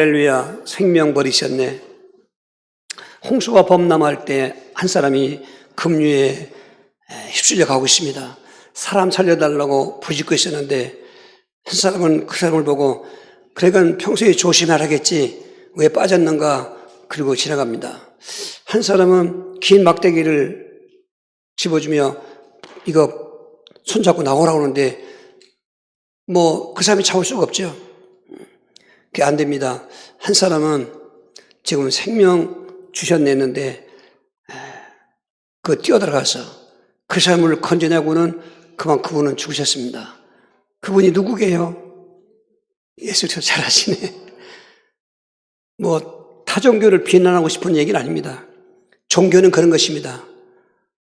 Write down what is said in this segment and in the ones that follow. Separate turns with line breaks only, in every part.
할렐루야, 생명 버리셨네. 홍수가 범람할 때 한 사람이 급류에 휩쓸려 가고 있습니다. 사람 살려달라고 부르짖고 있었는데 한 사람은 그 사람을 보고 그러니까 평소에 조심하라겠지 왜 빠졌는가 그리고 지나갑니다. 한 사람은 긴 막대기를 집어주며 이거 손잡고 나오라고 하는데 그 사람이 잡을 수가 없죠. 그게 안 됩니다. 한 사람은 지금 생명 주셨냈는데 뛰어들어가서 그 사람을 건져내고는 그분은 죽으셨습니다. 그분이 누구게요? 예수께서 잘 아시네. 타종교를 비난하고 싶은 얘기는 아닙니다. 종교는 그런 것입니다.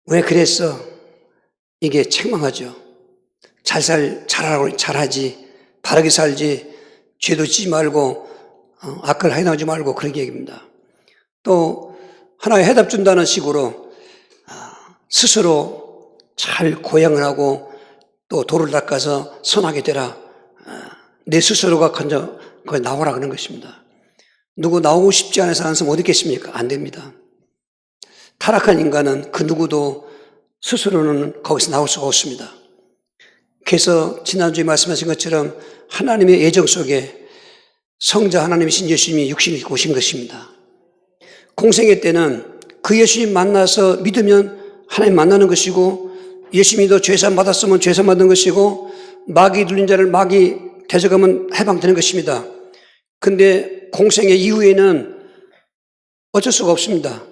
왜 그랬어? 이게 책망하죠. 잘하지, 바르게 살지, 죄도 지지 말고, 악을 행하지 말고, 그런 얘기입니다. 또, 하나의 해답 준다는 식으로, 스스로 잘 고향을 하고, 또 도를 닦아서 선하게 되라. 내 스스로가 거기 나오라 그런 것입니다. 누구 나오고 싶지 않은 사람은 어디 있겠습니까? 안 됩니다. 타락한 인간은 그 누구도 스스로는 거기서 나올 수가 없습니다. 그래서 지난주에 말씀하신 것처럼 하나님의 예정 속에 성자 하나님이신 예수님이 육신을 입고 오신 것입니다. 공생애 때는 그 예수님 만나서 믿으면 하나님 만나는 것이고 예수님도 죄산 받았으면 죄산 받는 것이고 마귀 들린 자를 마귀 대적하면 해방되는 것입니다. 근데 공생애 이후에는 어쩔 수가 없습니다.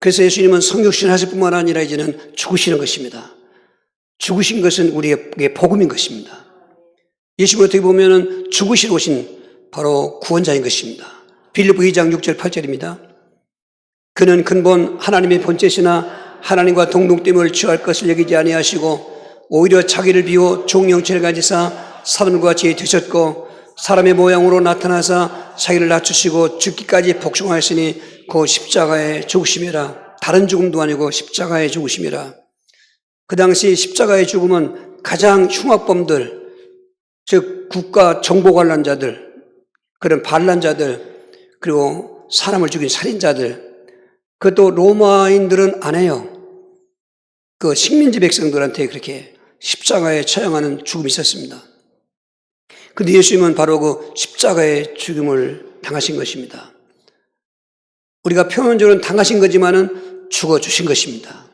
그래서 예수님은 성육신 하실 뿐만 아니라 이제는 죽으시는 것입니다. 죽으신 것은 우리에게 복음인 것입니다. 예수님을 어떻게 보면은 죽으시러 오신 바로 구원자인 것입니다. 빌립보 2장 6절 8절입니다. 그는 근본 하나님의 본체시나 하나님과 동등됨을 취할 것을 여기지 아니하시고 오히려 자기를 비워 종영체를 가지사 사람과 같이 되셨고 사람의 모양으로 나타나사 자기를 낮추시고 죽기까지 복종하였으니 그 십자가의 죽으심이라. 다른 죽음도 아니고 십자가의 죽으심이라. 그 당시 십자가의 죽음은 가장 흉악범들, 즉 국가 정보관란자들, 그런 반란자들, 그리고 사람을 죽인 살인자들, 그것도 로마인들은 안 해요. 그 식민지 백성들한테 그렇게 십자가에 처형하는 죽음이 있었습니다. 그런데 예수님은 바로 그 십자가의 죽음을 당하신 것입니다. 우리가 표면적으로는 당하신 거지만은 죽어주신 것입니다.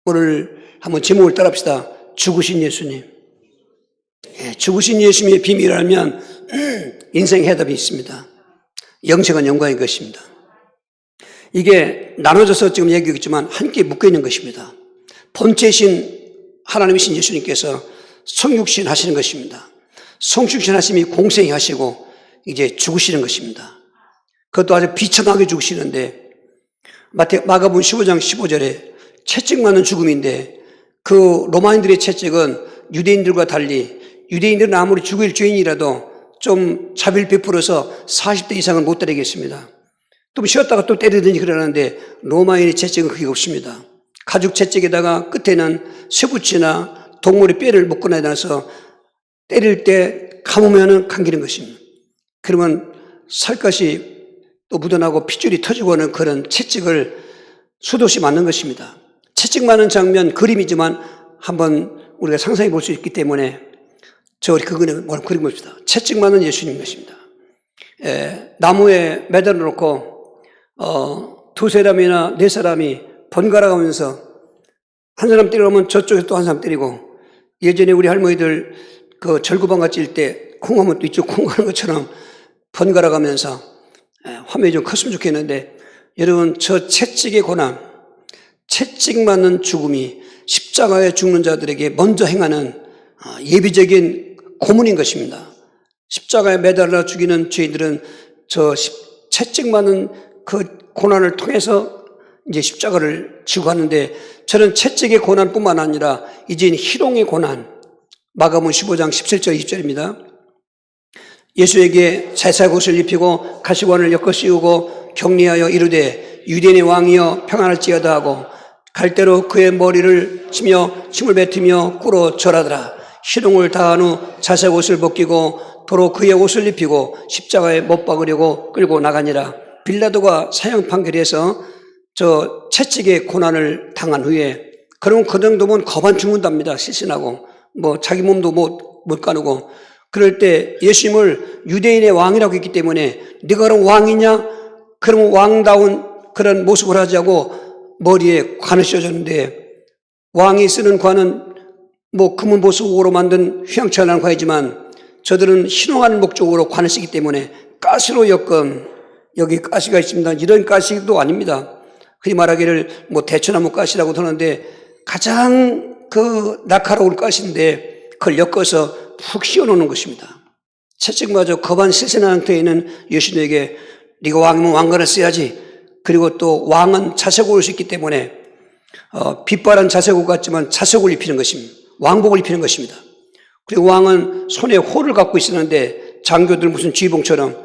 오늘 한번 제목을 따라합시다. 죽으신 예수님. 죽으신 예수님의 비밀이라면 인생 해답이 있습니다. 영생은 영광인 것입니다. 이게 나눠져서 지금 얘기했지만 함께 묶여있는 것입니다. 본체신 하나님이신 예수님께서 성육신 하시는 것입니다. 성육신 하심이 공생이 하시고 이제 죽으시는 것입니다. 그것도 아주 비참하게 죽으시는데 마가복음 15장 15절에 채찍맞는 죽음인데 그 로마인들의 채찍은 유대인들과 달리 유대인들은 아무리 죽일 죄인이라도 좀 자비를 베풀어서 40대 이상은 못 때리겠습니다. 또 쉬었다가 또 때리든지 그러는데 로마인의 채찍은 그게 없습니다. 가죽 채찍에다가 끝에는 쇠붙이나 동물의 뼈를 묶어놔서 때릴 때 감으면은 감기는 것입니다. 그러면 살갗이 또 묻어나고 핏줄이 터지고 하는 그런 채찍을 수도시 맞는 것입니다. 채찍 맞는 장면 그림이지만 한번 우리가 상상해 볼 수 있기 때문에 그거는 그림 봅시다. 채찍 맞는 예수님 것입니다. 나무에 매달아 놓고 두 사람이나 네 사람이 번갈아 가면서 한 사람 때리면 저쪽에서 또 한 사람 때리고 예전에 우리 할머니들 그 절구방 같이 일 때 콩하면 또 이쪽 콩 가는 것처럼 번갈아 가면서 화면이 좀 컸으면 좋겠는데 여러분 저 채찍의 고난, 채찍 맞는 죽음이 십자가에 죽는 자들에게 먼저 행하는 예비적인 고문인 것입니다. 십자가에 매달려 죽이는 죄인들은 저 채찍 맞는 그 고난을 통해서 이제 십자가를 지고 가는데 저는 채찍의 고난뿐만 아니라 이제는 희롱의 고난, 마가복음 15장 17절 20절입니다. 예수에게 제사의 옷을 입히고 가시관을 엮어 씌우고 격리하여 이르되 유대인의 왕이여 평안할지어다 하고 갈대로 그의 머리를 치며 침을 뱉으며 꿇어 절하더라. 희롱을 다한 후 자색 옷을 벗기고 도로 그의 옷을 입히고 십자가에 못 박으려고 끌고 나가니라. 빌라도가 사형 판결에서 저 채찍의 고난을 당한 후에, 그러면 그 정도면 거반 죽는답니다. 실신하고 뭐 자기 몸도 못 가누고. 그럴 때 예수님을 유대인의 왕이라고 했기 때문에 네가 그럼 왕이냐? 그러면 왕다운 그런 모습을 하지 하고 머리에 관을 씌워줬는데, 왕이 쓰는 관은 뭐 금은 보석으로 만든 휘황찬란한 관이지만 저들은 희롱하는 목적으로 관을 쓰기 때문에 가시로 엮은, 여기 가시가 있습니다. 이런 가시도 아닙니다. 흔히 말하기를 뭐 대추나무 가시라고 하는데 가장 그 날카로운 가시인데 그걸 엮어서 푹 씌워놓는 것입니다. 채찍마저 거반 실신한 상태에 있는 예수님에게 네가 왕이면 왕관을 써야지. 그리고 또 왕은 자색을 올 수 있기 때문에 빛바란 자색옷 같지만 자색을 입히는 것입니다. 왕복을 입히는 것입니다. 그리고 왕은 손에 호를 갖고 있었는데 장교들 무슨 쥐봉처럼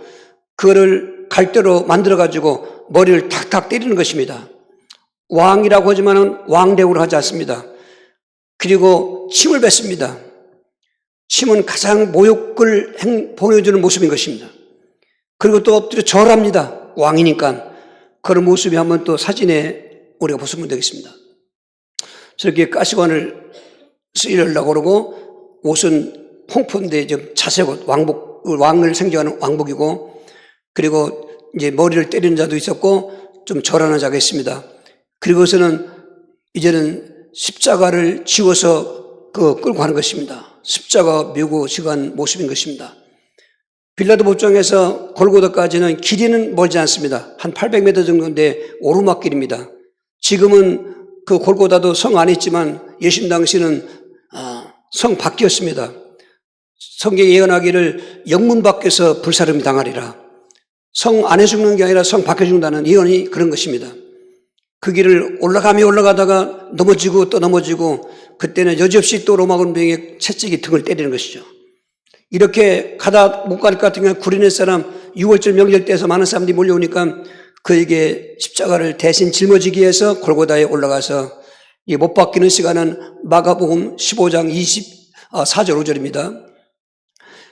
그거를 갈대로 만들어가지고 머리를 탁탁 때리는 것입니다. 왕이라고 하지만은 왕대우를 하지 않습니다. 그리고 침을 뱉습니다. 침은 가장 모욕을 보여주는 모습인 것입니다. 그리고 또 엎드려 절합니다. 왕이니까. 그런 모습이 한번 또 사진에 우리가 보시면 되겠습니다. 저렇게 가시관을 쓰려고 그러고 옷은 홍포인데 좀 자색옷, 왕복, 왕을 상징하는 왕복이고, 그리고 이제 머리를 때리는 자도 있었고 좀 절하는 자가 있습니다. 그리고서는 이제는 십자가를 지워서 끌고 가는 것입니다. 십자가 메고 지간 모습인 것입니다. 빌라도 법정에서 골고다까지는 길이는 멀지 않습니다. 한 800m 정도인데 오르막길입니다. 지금은 그 골고다도 성 안에 있지만 예수님 당시는 성 밖이었습니다. 성경에 예언하기를 영문 밖에서 불사름이 당하리라. 성 안에 죽는 게 아니라 성 밖에 죽는다는 예언이 그런 것입니다. 그 길을 올라가다가 넘어지고 또 넘어지고, 그때는 여지없이 또 로마 군병의 채찍이 등을 때리는 것이죠. 이렇게 가다 못 갈 것 같은 경우에 구리네 사람 6월절 명절 때에서 많은 사람들이 몰려오니까 그에게 십자가를 대신 짊어지기 위해서 골고다에 올라가서, 못 박히는 시간은 마가복음 15장 24절 5절입니다.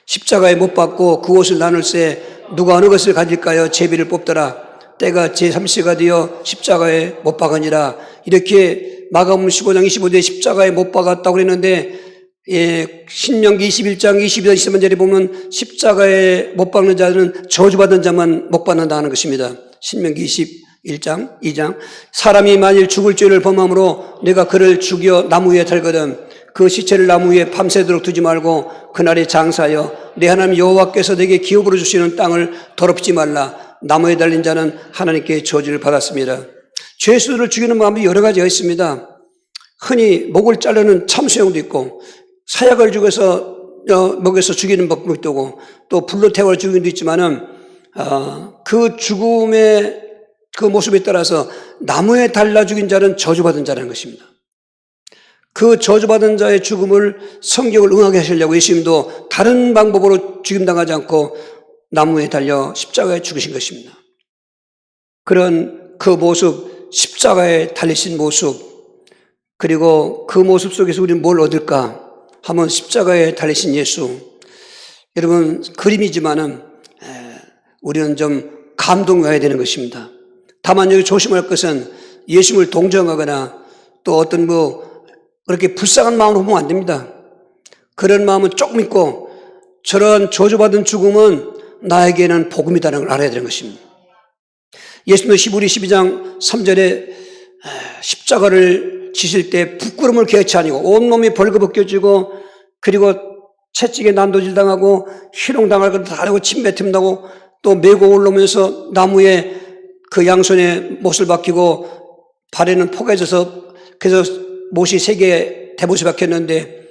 십자가에 못 박고 그 옷을 나눌세 누가 어느 것을 가질까요? 제비를 뽑더라. 때가 제3시가 되어 십자가에 못 박으니라. 이렇게 마가복음 15장 25절에 십자가에 못 박았다고 그랬는데, 신명기 21장 22절 23절에 보면 십자가에 못 박는 자들은 저주받은 자만 못 받는다는 것입니다. 신명기 21장 2장 사람이 만일 죽을 죄를 범함으로 내가 그를 죽여 나무 위에 달거든 그 시체를 나무 위에 밤새도록 두지 말고 그날에 장사하여 내 하나님 여호와께서 내게 기업으로 주시는 땅을 더럽히지 말라. 나무에 달린 자는 하나님께 저주를 받았습니다. 죄수들을 죽이는 방법이 여러 가지가 있습니다. 흔히 목을 자르는 참수형도 있고, 사약을 죽여서 먹여서 죽이는 법도 있고, 또 불로 태워 죽이는 것도 있지만은 그 죽음의 그 모습에 따라서 나무에 달라 죽인 자는 저주받은 자라는 것입니다. 그 저주받은 자의 죽음을 성경을 응하게 하시려고 예수님도 다른 방법으로 죽임당하지 않고 나무에 달려 십자가에 죽으신 것입니다. 그런 그 모습, 십자가에 달리신 모습, 그리고 그 모습 속에서 우리는 뭘 얻을까 하면 십자가에 달리신 예수. 여러분, 그림이지만은 우리는 좀 감동해야 되는 것입니다. 다만 여기 조심할 것은 예수님을 동정하거나 또 어떤 그렇게 불쌍한 마음으로 보면 안 됩니다. 그런 마음은 조금 있고, 저런 저주받은 죽음은 나에게는 복음이라는 걸 알아야 되는 것입니다. 예수님도 히브리 12장 3절에 십자가를 지실 때 부끄러움을 개치 아니고 온몸이 벌거벗겨지고, 그리고 채찍에 난도질 당하고 희롱당할 것도 다 하고 침뱉음 나고 또 메고 올라오면서 나무에 그 양손에 못을 박히고 발에는 포가 져서 그래서 못이 3개 대못이 박혔는데,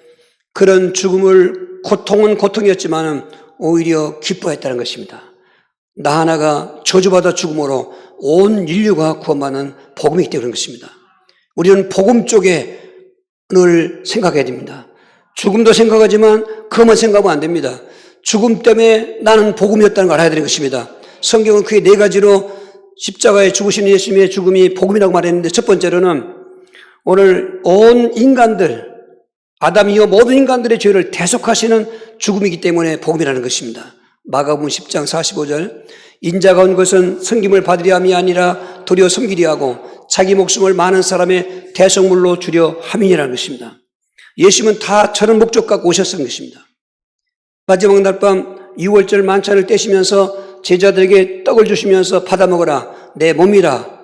그런 죽음을 고통은 고통이었지만 오히려 기뻐했다는 것입니다. 나 하나가 저주받아 죽음으로 온 인류가 구원받는 복음이 있기 때문에 그런 것입니다. 우리는 복음 쪽에 늘 생각해야 됩니다. 죽음도 생각하지만 그것만 생각하면 안 됩니다. 죽음 때문에 나는 복음이었다는 걸 알아야 되는 것입니다. 성경은 그게 4가지로 십자가에 죽으신 예수님의 죽음이 복음이라고 말했는데, 첫 번째로는 오늘 온 인간들, 아담 이후 모든 인간들의 죄를 대속하시는 죽음이기 때문에 복음이라는 것입니다. 마가복음 10장 45절 인자가 온 것은 섬김을 받으려 함이 아니라 도리어 섬기려 하고 자기 목숨을 많은 사람의 대속물로 주려 함이라는 것입니다. 예수님은 다 저런 목적 갖고 오셨던 것입니다. 마지막 날밤 유월절 만찬을 떼시면서 제자들에게 떡을 주시면서 받아 먹어라 내 몸이라.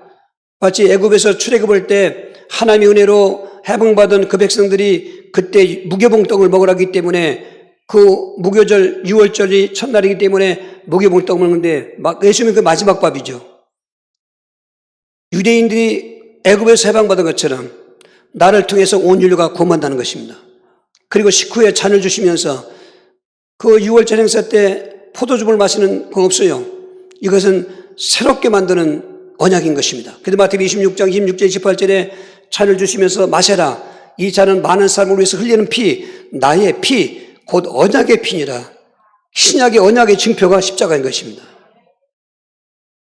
마치 애굽에서 출애굽할 때 하나님의 은혜로 해방받은 그 백성들이 그때 무교봉 떡을 먹으라 하기 때문에 그 무교절 유월절이 첫날이기 때문에 무교봉 떡을 먹는데 예수님은 그 마지막 밥이죠. 유대인들이 애굽에서 해방받은 것처럼 나를 통해서 온 인류가 구원받는 것입니다. 그리고 식후에 잔을 주시면서 그 유월절 행사 때 포도즙을 마시는 건 없어요. 이것은 새롭게 만드는 언약인 것입니다. 그래서 마태복음 26장 26절 28절에 잔을 주시면서 마셔라. 이 잔은 많은 사람을 위해서 흘리는 피, 나의 피, 곧 언약의 피니라. 신약의 언약의 증표가 십자가인 것입니다.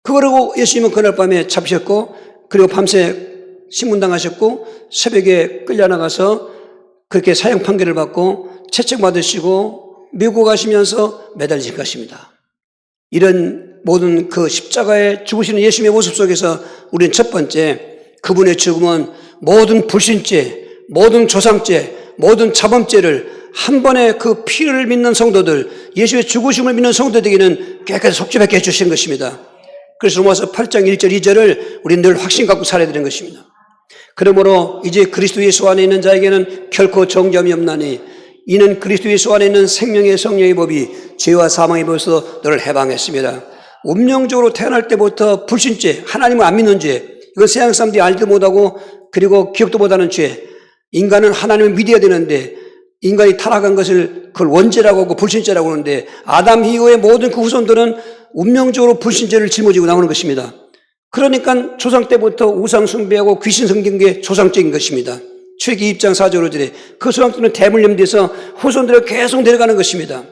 그거라고 예수님은 그날 밤에 잡히셨고 그리고 밤새 신문당하셨고 새벽에 끌려나가서 그렇게 사형 판결을 받고 채찍받으시고 미국 가시면서 매달리신 것입니다. 이런 모든 그 십자가에 죽으시는 예수님의 모습 속에서 우리는 첫 번째 그분의 죽음은 모든 불신죄, 모든 조상죄, 모든 자범죄를 한 번에 그 피를 믿는 성도들, 예수의 죽으심을 믿는 성도들에게는 깨끗이 속죄받게 해주신 것입니다. 그래서 로마서 8장 1절 2절을 우리는 늘 확신 갖고 살아야 되는 것입니다. 그러므로 이제 그리스도 예수 안에 있는 자에게는 결코 정죄함이 없나니 이는 그리스도 예수 안에 있는 생명의 성령의 법이 죄와 사망의 법에서 너를 해방했습니다. 운명적으로 태어날 때부터 불신죄, 하나님을 안 믿는 죄, 이건 세상 사람들이 알지도 못하고 그리고 기억도 못하는 죄. 인간은 하나님을 믿어야 되는데 인간이 타락한 것을 그걸 원죄라고 하고 불신죄라고 하는데 아담 이후의 모든 그 후손들은 운명적으로 불신죄를 짊어지고 나오는 것입니다. 그러니까 조상 때부터 우상 숭배하고 귀신 섬긴 게 조상적인 것입니다. 출애굽기 2장 4절 5절에 그 조상들은 대물림돼서 후손들이 계속 내려가는 것입니다.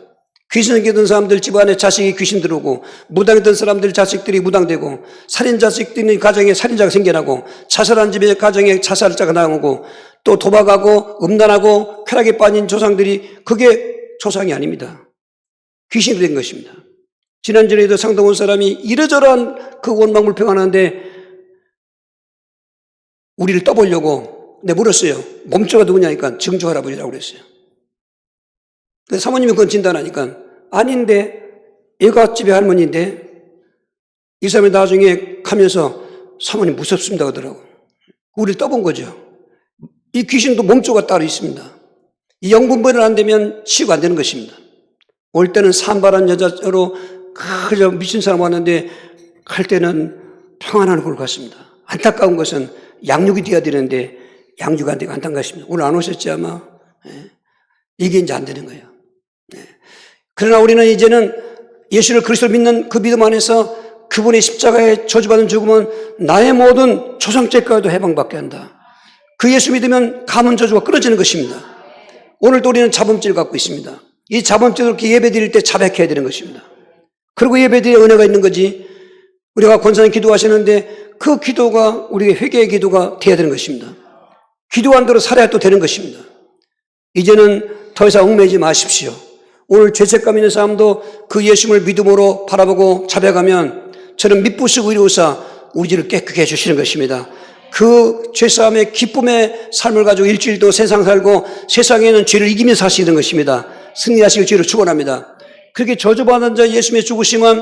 귀신 섬기던 사람들 집안에 자식이 귀신 들어오고 무당했던 사람들 자식들이 무당되고 살인 자식들이 가정에 살인자가 생겨나고 자살한 집에 가정에 자살자가 나오고 또 도박하고 음란하고 쾌락에 빠진 조상들이 그게 조상이 아닙니다. 귀신이 된 것입니다. 지난주에도 상동원 사람이 이러저러한 그 원망불평하는데 우리를 떠보려고 내가 물었어요. 몸조가 누구냐니까 증조 할아버지라고 그랬어요. 근데 사모님이 그건 진단하니까 아닌데 얘가 집에 할머니인데 이 사람이 나중에 가면서 사모님 무섭습니다 하더라고. 우리를 떠본 거죠. 이 귀신도 몸조가 따로 있습니다. 이 영분별을 안 되면 치유가 안 되는 것입니다. 올 때는 산발한 여자로 그저 미친 사람 왔는데 갈 때는 평안한 얼굴 같습니다. 안타까운 것은 양육이 돼야 되는데 양육이 안 되고 안타깝습니다. 오늘 안 오셨지 아마. 이게 이제 안 되는 거예요. 그러나 우리는 이제는 예수를 그리스도를 믿는 그 믿음 안에서 그분의 십자가에 저주받은 죽음은 나의 모든 조상죄까지도 해방받게 한다. 그 예수 믿으면 가문 저주가 끊어지는 것입니다. 오늘도 우리는 자범죄를 갖고 있습니다. 이 자범죄를 이렇게 예배 드릴 때 자백해야 되는 것입니다. 그리고 예배 드릴 은혜가 있는 거지. 우리가 권사님 기도하시는데 그 기도가 우리의 회개의 기도가 돼야 되는 것입니다. 기도한 대로 살아야 또 되는 것입니다. 이제는 더 이상 얽매이지 마십시오. 오늘 죄책감 있는 사람도 그 예수님을 믿음으로 바라보고 자백하면 저는 미쁘시고 의로우사 우리 죄를 깨끗게 해주시는 것입니다. 그 죄사함의 기쁨의 삶을 가지고 일주일도 세상 살고 세상에는 죄를 이기며 사시는 것입니다. 승리하시길 주로 축원합니다. 그렇게 저주받은 자 예수님의 죽으심은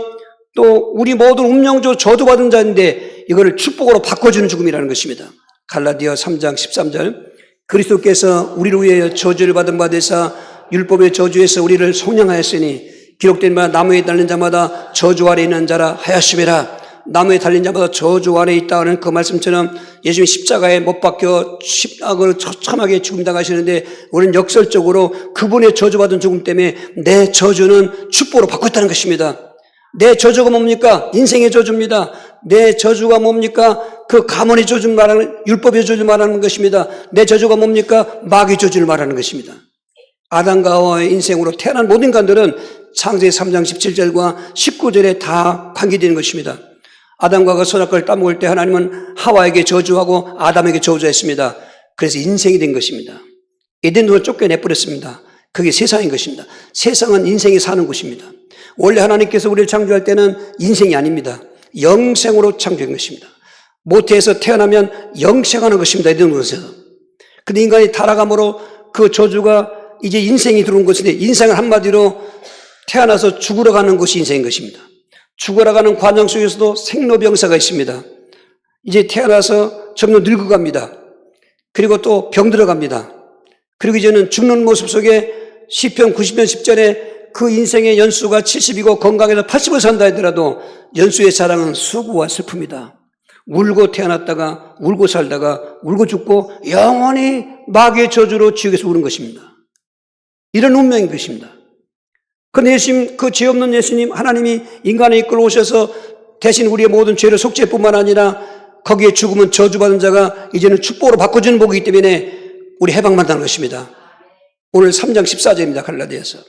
또 우리 모든 운명적으로 저주받은 자인데 이거를 축복으로 바꿔주는 죽음이라는 것입니다. 갈라디아 3장 13절 그리스도께서 우리를 위하여 저주를 받은 바 되사 율법의 저주에서 우리를 속량하였으니 기록된 바 나무에 달린 자마다 저주 아래 있는 자라 하였음이라. 나무에 달린 자마다 저주 아래 있다는 그 말씀처럼 예수님이 십자가에 못 박혀 십자가를 처참하게 죽음당하시는데 우리는 역설적으로 그분의 저주받은 죽음 때문에 내 저주는 축복으로 바꿨다는 것입니다. 내 저주가 뭡니까? 인생의 저주입니다. 내 저주가 뭡니까? 그 가문의 저주를 말하는 율법의 저주를 말하는 것입니다. 내 저주가 뭡니까? 마귀의 저주를 말하는 것입니다. 아담과 하와의 인생으로 태어난 모든 인간들은 창세기 3장 17절과 19절에 다 관계되는 것입니다. 아담과 그 선악과를 따먹을 때 하나님은 하와에게 저주하고 아담에게 저주했습니다. 그래서 인생이 된 것입니다. 에덴동을 쫓겨내버렸습니다. 그게 세상인 것입니다. 세상은 인생이 사는 곳입니다. 원래 하나님께서 우리를 창조할 때는 인생이 아닙니다. 영생으로 창조한 것입니다. 모태에서 태어나면 영생하는 것입니다. 에덴동에서. 근데 인간이 타락함으로 그 저주가 이제 인생이 들어온 것인데, 인생을 한마디로 태어나서 죽으러 가는 것이 인생인 것입니다. 죽으러 가는 과정 속에서도 생로병사가 있습니다. 이제 태어나서 점점 늙어갑니다. 그리고 또 병들어갑니다. 그리고 이제는 죽는 모습 속에 시편 90편 10절에 그 인생의 연수가 70이고 건강해서 80을 산다 하더라도 연수의 자랑은 수고와 슬픔이다. 울고 태어났다가 울고 살다가 울고 죽고 영원히 마귀의 저주로 지옥에서 우는 것입니다. 이런 운명인 것입니다. 그런데 예수님, 그 죄 없는 예수님, 하나님이 인간을 이끌어 오셔서 대신 우리의 모든 죄를 속죄뿐만 아니라 거기에 죽으면 저주받은 자가 이제는 축복으로 바꿔주는 복이기 때문에 우리 해방받는 것입니다. 오늘 3장 14절입니다. 갈라디아서.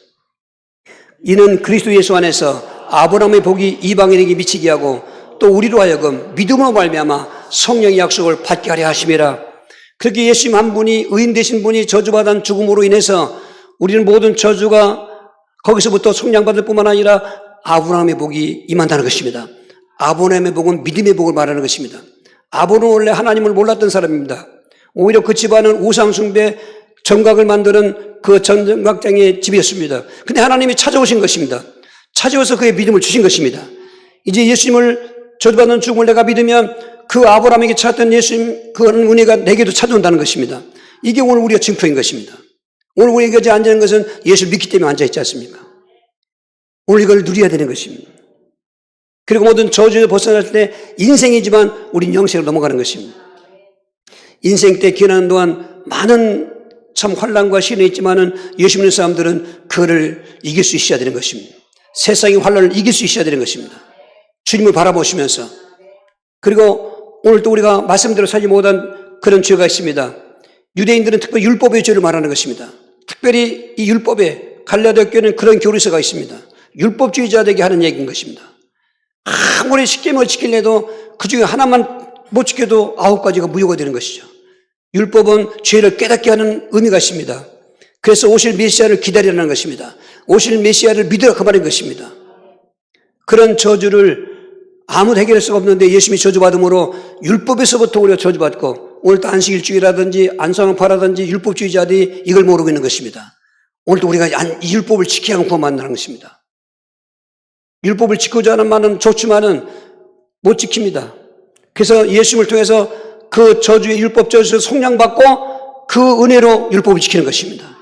이는 그리스도 예수 안에서 아브라함의 복이 이방인에게 미치게 하고 또 우리로 하여금 믿음으로 말미암아 성령의 약속을 받게 하려 하심이라. 그렇게 예수님 한 분이, 의인 되신 분이 저주받은 죽음으로 인해서 우리는 모든 저주가 거기서부터 속량받을 뿐만 아니라 아브라함의 복이 임한다는 것입니다. 아브라함의 복은 믿음의 복을 말하는 것입니다. 아브라함은 원래 하나님을 몰랐던 사람입니다. 오히려 그 집안은 우상숭배, 정각을 만드는 그 전정각장의 집이었습니다. 근데 하나님이 찾아오신 것입니다. 찾아와서 그의 믿음을 주신 것입니다. 이제 예수님을 저주받는 죽음을 내가 믿으면 그 아브라함에게 찾았던 예수님 그 은혜가 내게도 찾아온다는 것입니다. 이게 오늘 우리가 증표인 것입니다. 오늘 우리가 여기 앉아 있는 것은 예수를 믿기 때문에 앉아 있지 않습니까? 오늘 이걸 누려야 되는 것입니다. 그리고 모든 저주에 벗어날 때 인생이지만 우린 영생으로 넘어가는 것입니다. 인생 때 기원하는 동안 많은 참 환난과 시련이 있지만은 예수 믿는 사람들은 그를 이길 수 있어야 되는 것입니다. 세상의 환난을 이길 수 있어야 되는 것입니다. 주님을 바라보시면서. 그리고 오늘 또 우리가 말씀대로 살지 못한 그런 죄가 있습니다. 유대인들은 특별히 율법의 죄를 말하는 것입니다. 특별히 이 율법에 갈라디아 교회는 그런 교리서가 있습니다. 율법주의자들에게 하는 얘기인 것입니다. 아무리 10계명을 지키려도 그중에 하나만 못 지켜도 9가지가 무효가 되는 것이죠. 율법은 죄를 깨닫게 하는 의미가 있습니다. 그래서 오실 메시아를 기다리라는 것입니다. 오실 메시아를 믿으라 그 말인 것입니다. 그런 저주를 아무도 해결할 수가 없는데 예수님이 저주받음으로 율법에서부터 우리가 저주받고 오늘도 안식일주의라든지 안성파라든지 율법주의자들이 이걸 모르고 있는 것입니다. 오늘도 우리가 이 율법을 지켜야 하는 구원 만나는 것입니다. 율법을 지키고자 하는 말은 좋지만은 못 지킵니다. 그래서 예수님을 통해서 그 저주의 율법 저주에서 속량받고 그 은혜로 율법을 지키는 것입니다.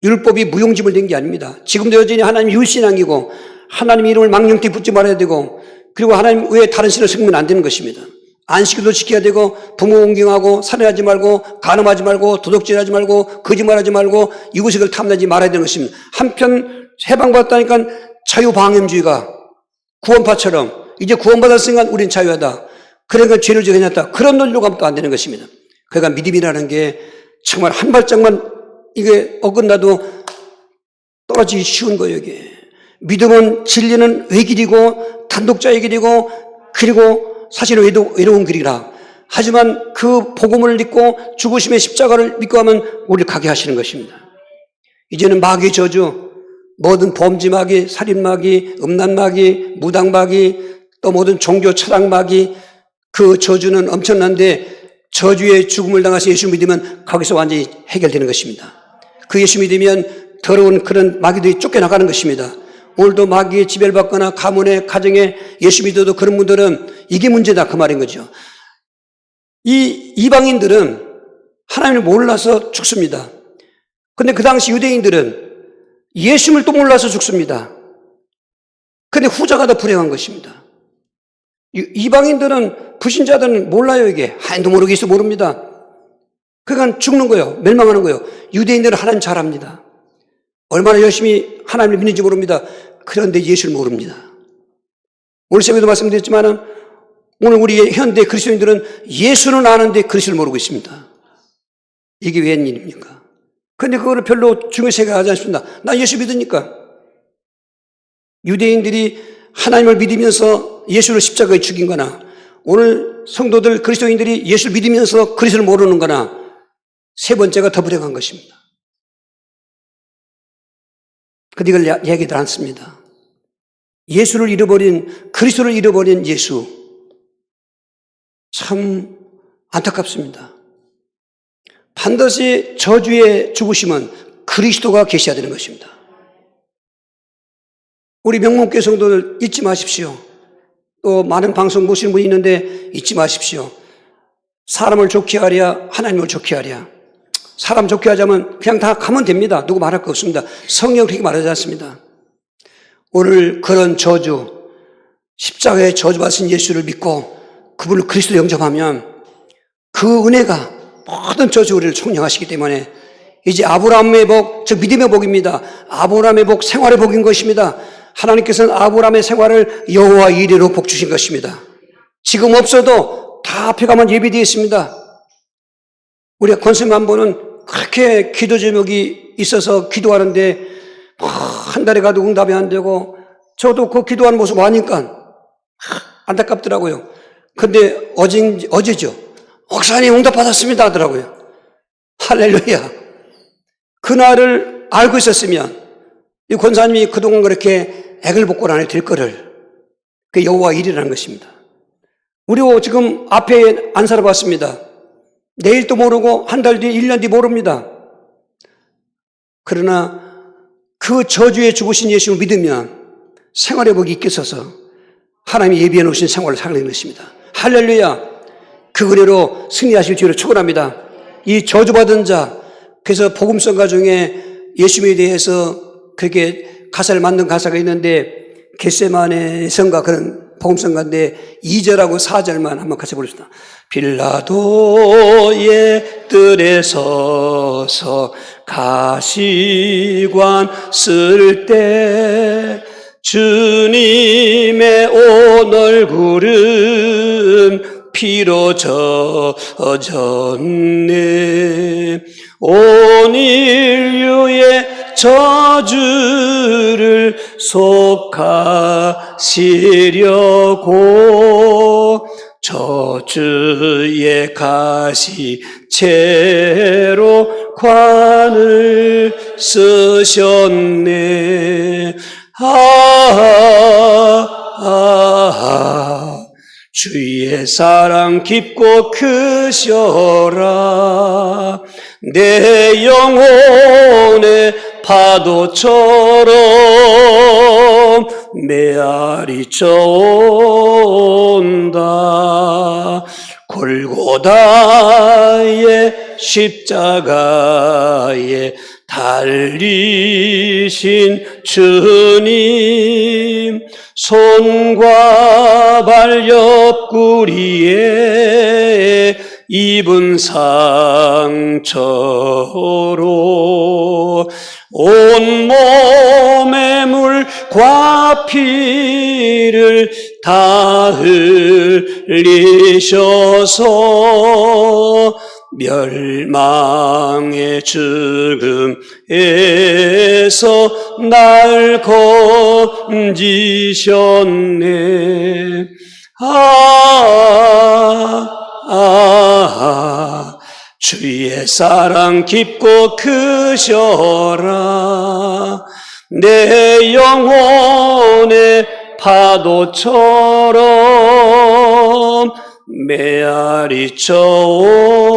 율법이 무용지물 된 게 아닙니다. 지금도 여전히 하나님 율신앙이고 하나님 이름을 망령되이 붙지 말아야 되고 그리고 하나님 외에 다른 신을 섬기면 안 되는 것입니다. 안식일도 지켜야 되고 부모 공경하고 살인하지 말고 간음하지 말고 도둑질하지 말고 거짓말하지 말고 이구식을 탐내지 말아야 되는 것입니다. 한편 해방받았다니까 자유방임주의가 구원파처럼 이제 구원받았으니까 우린 자유하다. 그러니까 죄를 지었다. 그런 논리로 가면 또 안 되는 것입니다. 그러니까 믿음이라는 게 정말 한 발짝만 이게 어긋나도 떨어지기 쉬운 거예요, 이게. 믿음은 진리는 외길이고 단독자의 길이고 그리고 사실은 외로운 길이라. 하지만 그 복음을 믿고 죽으심의 십자가를 믿고 하면 우리를 가게 하시는 것입니다. 이제는 마귀의 저주, 모든 범죄마귀, 살인마귀, 음란마귀, 무당마귀, 또 모든 종교 철학마귀 그 저주는 엄청난데 저주의 죽음을 당해서 예수 믿으면 거기서 완전히 해결되는 것입니다. 그 예수 믿으면 더러운 그런 마귀들이 쫓겨나가는 것입니다. 오늘도 마귀의 지배를 받거나 가문에 가정에 예수 믿어도 그런 분들은 이게 문제다 그 말인 거죠. 이 이방인들은 하나님을 몰라서 죽습니다. 그런데 그 당시 유대인들은 예수님을 또 몰라서 죽습니다. 그런데 후자가 더 불행한 것입니다. 이방인들은 불신자들은 몰라요 이게. 하나님도 모르고 예수 모릅니다. 그러니까 죽는 거예요. 멸망하는 거예요. 유대인들은 하나님 잘 압니다. 얼마나 열심히 하나님을 믿는지 모릅니다. 그런데 예수를 모릅니다. 오늘 새벽에도 말씀드렸지만 오늘 우리 현대 그리스도인들은 예수는 아는데 그리스도를 모르고 있습니다. 이게 웬일입니까? 그런데 그거를 별로 중요시 생각하지 않습니다. 나 예수 믿으니까. 유대인들이 하나님을 믿으면서 예수를 십자가에 죽인 거나 오늘 성도들 그리스도인들이 예수를 믿으면서 그리스도를 모르는 거나 세 번째가 더 불행한 것입니다. 근데 이걸 얘기들 않습니다. 예수를 잃어버린, 그리스도를 잃어버린 예수. 참 안타깝습니다. 반드시 저주의 죽으심은 그리스도가 계셔야 되는 것입니다. 우리 명문교회 성도들 잊지 마십시오. 또 많은 방송 보시는 분이 있는데 잊지 마십시오. 사람을 좋게 하랴, 하나님을 좋게 하랴. 사람 좋게 하자면 그냥 다 가면 됩니다. 누구 말할 거 없습니다. 성경 그렇게 말하지 않습니다. 오늘 그런 저주, 십자가에 저주받으신 예수를 믿고 그분을 그리스도로 영접하면 그 은혜가 모든 저주 우리를 총량하시기 때문에 이제 아브라함의 복, 즉 믿음의 복입니다. 아브라함의 복, 생활의 복인 것입니다. 하나님께서는 아브라함의 생활을 여호와 이레로 복 주신 것입니다. 지금 없어도 다 앞에 가면 예비되어 있습니다. 우리가 권쌤 한 번은 그렇게 기도 제목이 있어서 기도하는데 한 달에 가도 응답이 안 되고 저도 그 기도하는 모습 아니까 안타깝더라고요. 근데 어제죠. 목사님 응답받았습니다 하더라고요. 할렐루야. 그날을 알고 있었으면 이 권사님이 그동안 그렇게 액을 복권 안 해도 될 거를 그 여호와 일이라는 것입니다. 우리 지금 앞에 안 살아봤습니다. 내일도 모르고 한 달 뒤, 1년 뒤 모릅니다. 그러나 그 저주에 죽으신 예수를 믿으면 생활의 복이 있게 있어서 하나님이 예비해 놓으신 생활을 살아내는 것입니다. 할렐루야. 그 은혜로 승리하실 주를 축원합니다. 이 저주받은 자, 그래서 복음성가 중에 예수님에 대해서 그렇게 가사를 만든 가사가 있는데 겟세마네 성가 그런 복음성가인데 2절하고 4절만 한번 같이 보겠습니다. 빌라도의 뜰에 서서 가시관 쓸 때 주님의 온 얼굴은 피로 젖었네. 온 인류의 저주를 속하시려고 저주의 가시채로 관을 쓰셨네. 주의 사랑 깊고 크셔라. 내 영혼의 파도처럼 메아리 쳐온다. 골고다의 십자가에 달리신 주님, 손과 발 옆구리에 입은 상처로 온몸의 물과 피를 다 흘리셔서 멸망의 죽음에서 날 건지셨네. 주의 사랑 깊고 크셔라. 내 영혼의 파도처럼 메아리 쳐온다.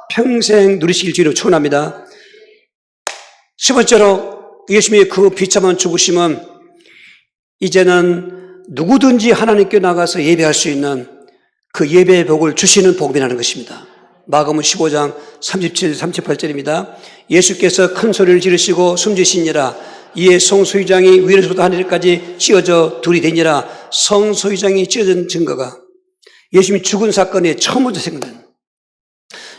평생 누리시길 주로 축원합니다. 10번째로 예수님의 그 비참한 죽으심은 이제는 누구든지 하나님께 나가서 예배할 수 있는 그 예배의 복을 주시는 복음이라는 것입니다. 마가복음 15장 37, 38절입니다. 예수께서 큰 소리를 지르시고 숨지시니라. 이에 성소유장이 위로부터 하늘까지 찢어져 둘이 되니라. 성소유장이 찢어진 증거가 예수님이 죽은 사건에 처음부터 생각나는,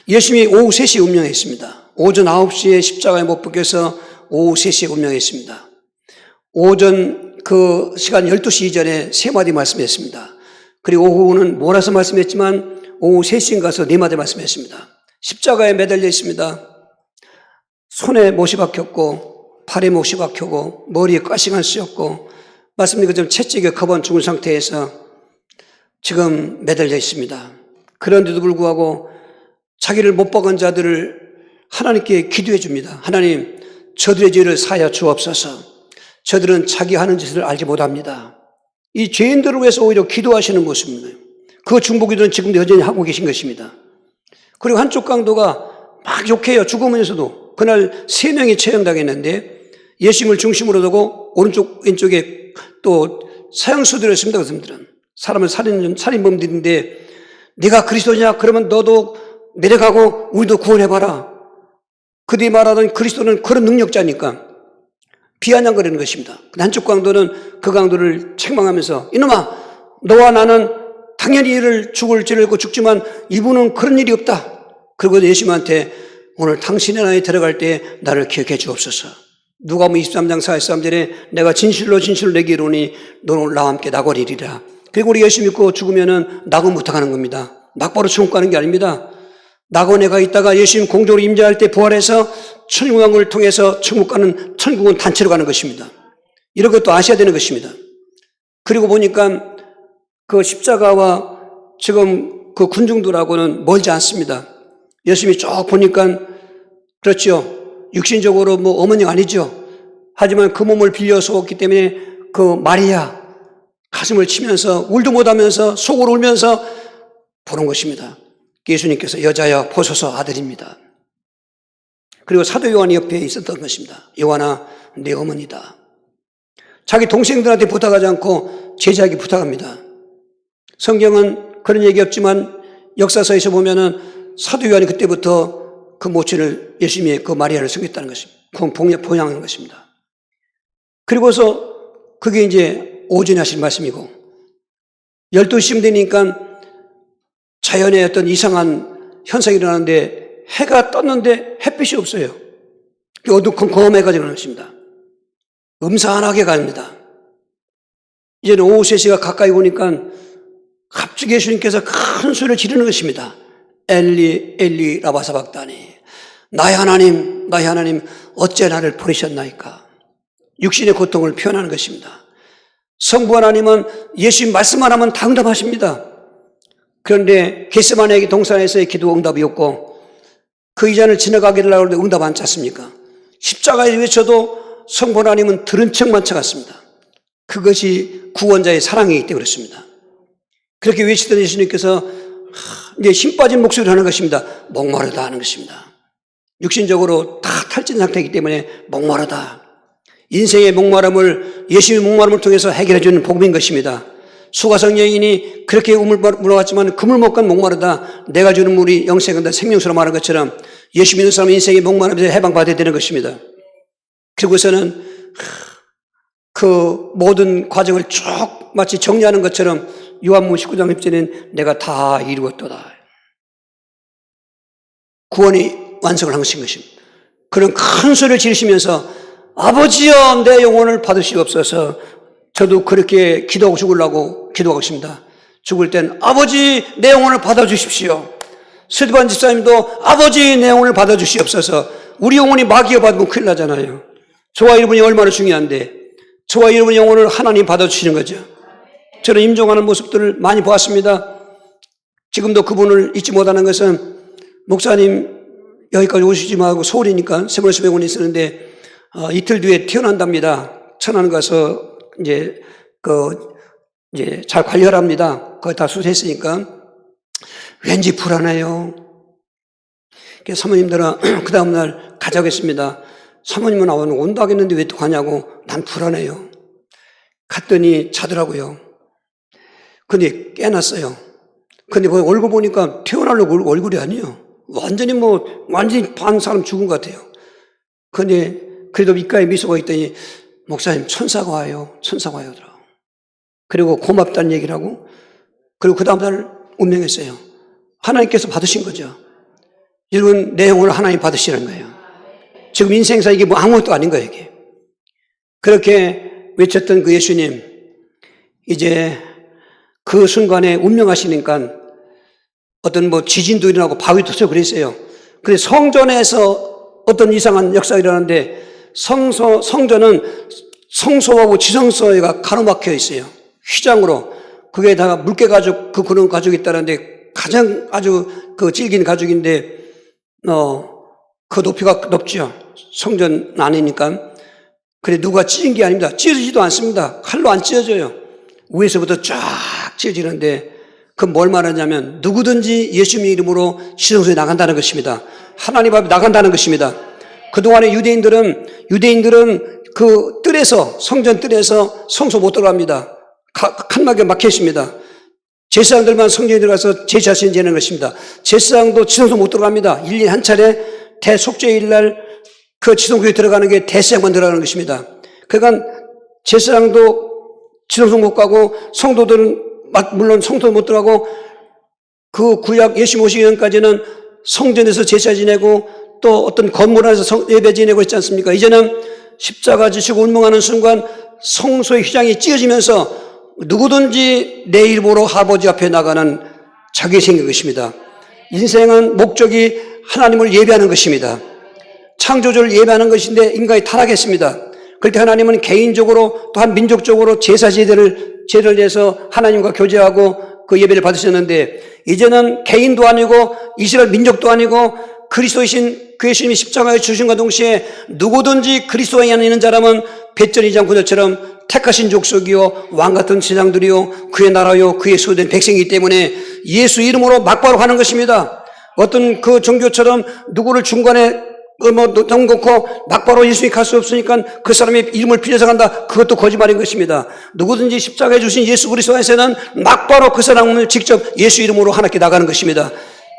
예수님이 오후 3시에 운명했습니다. 오전 9시에 십자가에 못 박혀서 오후 3시에 운명했습니다. 오전 그 시간 12시 이전에 3마디 말씀했습니다. 그리고 오후는 몰아서 말씀했지만 오후 3시인 가서 4마디 말씀했습니다. 십자가에 매달려 있습니다. 손에 못이 박혔고 팔에 못이 박혔고 머리에 가시가 쓰였고 말씀드린 것처럼 채찍에 겁은 죽은 상태에서 지금 매달려 있습니다. 그런데도 불구하고 자기를 못 박은 자들을 하나님께 기도해 줍니다. 하나님, 저들의 죄를 사하여 주옵소서. 저들은 자기 하는 짓을 알지 못합니다. 이 죄인들을 위해서 오히려 기도하시는 모습입니다. 그 중보기도는 지금도 여전히 하고 계신 것입니다. 그리고 한쪽 강도가 막 욕해요. 죽으면서도. 그날 3명이 처형당했는데 예수님을 중심으로 두고 오른쪽 왼쪽에 또 사형수들이었습니다. 그 사람들은 사람을 살인범들인데 네가 그리스도냐? 그러면 너도 내려가고 우리도 구원해봐라. 그들이 말하던 그리스도는 그런 능력자니까 비아냥거리는 것입니다. 한쪽 강도는 그 강도를 책망하면서 이놈아, 너와 나는 당연히 이를 죽을 죄를 고 죽지만 이분은 그런 일이 없다. 그리고 예수님한테 오늘 당신의 나라에 들어갈 때 나를 기억해 주옵소서. 누가복음 23장 43절에 내가 진실로 내게 이르노니 너는 나와 함께 낙원이리라. 그리고 우리 예수 믿고 죽으면은 낙원부터 가는 겁니다. 막바로 천국 가는 게 아닙니다. 낙원에 가 있다가 예수님 공적으로 임재할 때 부활해서 천국왕을 통해서 천국 가는, 천국은 단체로 가는 것입니다. 이런 것도 아셔야 되는 것입니다. 그리고 보니까 그 십자가와 지금 그 군중들하고는 멀지 않습니다. 예수님이 쭉 보니까 그렇죠. 육신적으로 뭐 어머니가 아니죠. 하지만 그 몸을 빌려서 왔기 때문에 그 마리아 가슴을 치면서 울도 못하면서 속으로 울면서 보는 것입니다. 예수님께서 여자여 보소서 아들입니다. 그리고 사도 요한이 옆에 있었던 것입니다. 요한아 내 어머니다. 자기 동생들한테 부탁하지 않고 제자에게 부탁합니다. 성경은 그런 얘기 없지만 역사서에서 보면은 사도 요한이 그때부터 그 모친을 예수님의 그 마리아를 섬겼다는 것입니다. 봉양한 것입니다. 그리고서 그게 이제 오전에 하신 말씀이고 12시쯤 되니까 자연의 어떤 이상한 현상이 일어나는데 해가 떴는데 햇빛이 없어요. 어두컴컴해가지고 것입니다. 음산하게 갑니다. 이제는 오후 3시가 가까이 오니까 갑자기 예수님께서 큰 소리를 지르는 것입니다. 엘리 엘리 라바사박다니 나의 하나님 나의 하나님 어째 나를 버리셨나이까. 육신의 고통을 표현하는 것입니다. 성부 하나님은 예수님 말씀만 하면 다 응답하십니다. 그런데 겟세마네 동산에서의 기도 응답이 없고 그 이전을 지나가기를 하는데 응답 안 찼습니까? 십자가에 외쳐도 성부 하나님은 들은 척만 쳐갔습니다. 그것이 구원자의 사랑이기 때문에 그렇습니다. 그렇게 외치던 예수님께서 이제 힘 빠진 목소리를 하는 것입니다. 목마르다 하는 것입니다. 육신적으로 다 탈진 상태이기 때문에 목마르다. 인생의 목마름을 예수님의 목마름을 통해서 해결해 주는 복음인 것입니다. 수가성 여인이 그렇게 우물 물어왔지만 그물 못 간 목마르다. 내가 주는 물이 영생한다 생명수로 말한 것처럼 예수 믿는 사람은 인생의 목마름에서 해방받아야 되는 것입니다. 그리고서는 그 모든 과정을 쭉 마치 정리하는 것처럼 요한복음 19장 10절에는 내가 다 이루었도다. 구원이 완성을 한 것입니다. 그런 큰 소리를 지르시면서 아버지여 내 영혼을 받으시옵소서. 저도 그렇게 기도하고 죽으려고 기도하고 있습니다. 죽을 땐 아버지 내 영혼을 받아주십시오. 스데반 집사님도 아버지 내 영혼을 받아주시옵소서. 우리 영혼이 마귀가 받으면 큰일 나잖아요. 저와 여러분이 얼마나 중요한데 저와 여러분의 영혼을 하나님 받아주시는 거죠. 저는 임종하는 모습들을 많이 보았습니다. 지금도 그분을 잊지 못하는 것은 목사님 여기까지 오시지 말고 서울이니까 세번수병원에 있었는데 이틀 뒤에 태어난답니다. 천안 가서 이제 잘 관리하랍니다. 거의 다 수술했으니까 왠지 불안해요. 그래서 사모님들은 그 다음날 가자고 했습니다. 사모님은 온다 하겠는데 왜 또 가냐고. 난 불안해요. 갔더니 자더라고요. 근데 깨났어요. 근데 얼굴 보니까 태어나려고 얼굴이 아니에요. 완전히 반 사람 죽은 것 같아요. 근데 그래도 입가에 미소가 있더니 목사님 천사가 와요. 천사가 와요. 그리고 고맙다는 얘기를 하고 그리고 그 다음날 운명했어요. 하나님께서 받으신 거죠. 여러분 내 영혼을 하나님 받으시는 거예요. 지금 인생사 이게 뭐 아무것도 아닌 거예요. 이게. 그렇게 외쳤던 그 예수님 이제 그 순간에 운명하시니까 어떤 지진도 일어나고 바위도 터져 그랬어요. 그런데 성전에서 어떤 이상한 역사가 일어나는데 성전은 성소하고 지성소가 가로막혀 있어요. 휘장으로. 그게다가 물개 가죽, 그런 가죽이 있다는데 가장 아주 질긴 가죽인데, 그 높이가 높죠. 성전 안이니까. 그래 누가 찢은 게 아닙니다. 찢어지지도 않습니다. 칼로 안 찢어져요. 위에서부터 쫙 찢어지는데 그 뭘 말하냐면 누구든지 예수님의 이름으로 지성소에 나간다는 것입니다. 하나님 앞에 나간다는 것입니다. 그동안에 유대인들은 그 뜰에서 성전 뜰에서 성소 못 들어갑니다. 칸막이가 막혀 있습니다. 제사장들만 성전에 들어가서 제사신 지내는 것입니다. 제사장도 지성소 못 들어갑니다. 1년에 한 차례 대속죄일 날 그 지성소에 들어가는 게 대제사장만 들어가는 것입니다. 그러니까 제사장도 지성소 못 가고 성도들은 물론 성도 못 들어가고 그 구약 예수님 오시기 전까지는 성전에서 제사 지내고 또 어떤 건물 안에서 예배 지내고 있지 않습니까? 이제는 십자가 지시고 운명하는 순간 성소의 휘장이 찢어지면서 누구든지 내 이름으로 아버지 앞에 나가는 자격이 생긴 것입니다. 인생은 목적이 하나님을 예배하는 것입니다. 창조주를 예배하는 것인데 인간이 타락했습니다. 그럴 때 하나님은 개인적으로 또한 민족적으로 제사제를 내서 하나님과 교제하고 그 예배를 받으셨는데 이제는 개인도 아니고 이스라엘 민족도 아니고 그리스도이신 그 예수님이 십자가에 주신과 동시에 누구든지 그리스도 안에 있는 자라면 뱃전 2장 9절처럼 택하신 족속이요 왕같은 제장들이요 그의 나라요 그의 소유된 백성이기 때문에 예수 이름으로 막바로 가는 것입니다. 어떤 그 종교처럼 누구를 중간에 넘겨놓고 막바로 예수님이 갈 수 없으니까 그 사람의 이름을 빌려서 간다. 그것도 거짓말인 것입니다. 누구든지 십자가에 주신 예수 그리스도 안에서는 막바로 그 사람을 직접 예수 이름으로 하나님께 나가는 것입니다.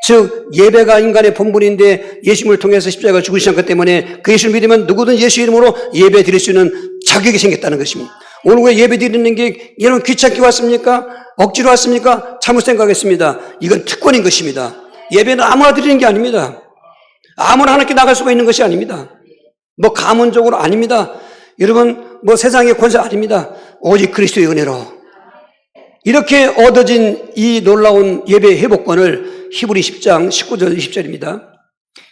즉 예배가 인간의 본분인데 예수님을 통해서 십자가가 죽으신 것 때문에 그 예수를 믿으면 누구든 예수 이름으로 예배 드릴 수 있는 자격이 생겼다는 것입니다. 오늘 왜 예배 드리는 게 여러분 귀찮게 왔습니까? 억지로 왔습니까? 잘못 생각했습니다. 이건 특권인 것입니다. 예배는 아무나 드리는 게 아닙니다. 아무나 하나님께 나갈 수가 있는 것이 아닙니다. 뭐 가문적으로 아닙니다. 여러분 뭐 세상의 권세 아닙니다. 오직 그리스도의 은혜로 이렇게 얻어진 이 놀라운 예배 회복권을 히브리 10장 19절 20절입니다.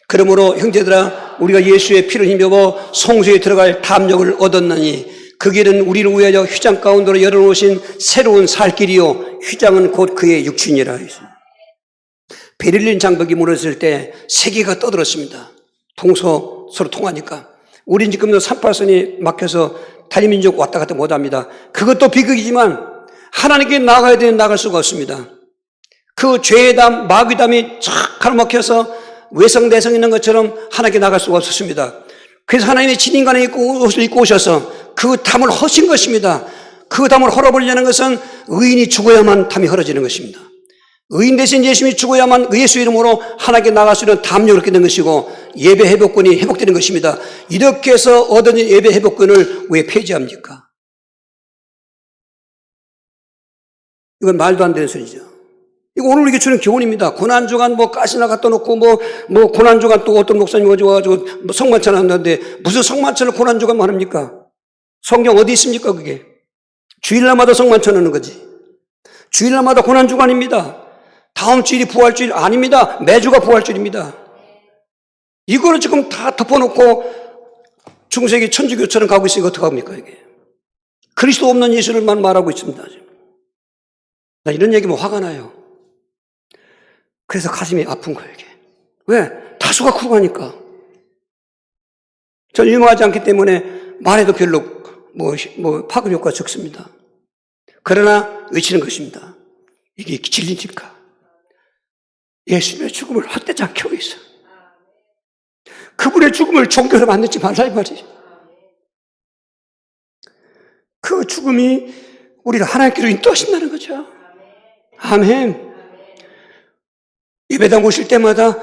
그러므로 형제들아 우리가 예수의 피를 힘입어 성소에 들어갈 담력을 얻었나니 그 길은 우리를 위하여 휘장 가운데로 열어놓으신 새로운 살 길이요 휘장은 곧 그의 육신이라 했습니다. 베를린 장벽이 무너졌을 때 세계가 떠들었습니다. 서로 통하니까. 우린 지금 38선이 막혀서 단일민족 왔다 갔다 못합니다. 그것도 비극이지만 하나님께 나가야 되는 나갈 수가 없습니다. 그 죄의 담, 마귀 담이 쫙 가로막혀서 외성내성 있는 것처럼 하나님께 나갈 수가 없었습니다. 그래서 하나님의 진인간에 옷을 입고 오셔서 그 담을 허신 것입니다. 그 담을 헐어버리려는 것은 의인이 죽어야만 담이 헐어지는 것입니다. 의인 대신 예수님이 죽어야만 예수 이름으로 하나님께 나갈 수 있는 담력을 얻게 된 것이고 예배 회복권이 회복되는 것입니다. 이렇게 해서 얻은 예배 회복권을 왜 폐지합니까? 이건 말도 안 되는 소리죠. 이거 오늘 우리에게 주는 교훈입니다. 고난주간 가시나 갖다 놓고 고난주간 또 어떤 목사님 와가지고 성만찬 한다는데 무슨 성만찬을 고난주간만 합니까? 성경 어디 있습니까 그게? 주일날마다 성만찬 하는 거지. 주일날마다 고난주간입니다. 다음 주일이 부활주일 아닙니다. 매주가 부활주일입니다. 이거를 지금 다 덮어놓고 중세기 천주교처럼 가고 있으니까 어떡합니까 이게? 그리스도 없는 예수를만 말하고 있습니다. 나 이런 얘기면 화가 나요. 그래서 가슴이 아픈 거예요 이게. 왜? 다수가 크고 전 유명하지 않기 때문에 말해도 별로 파급 효과가 적습니다. 그러나 외치는 것입니다. 이게 진리니까. 예수님의 죽음을 헛되지 않게 하고 있어. 그분의 죽음을 종교로 만들지 말라 이 말이죠. 그 죽음이 우리를 하나님께로 인도하신다는 거죠. 아멘. 예배당 오실 때마다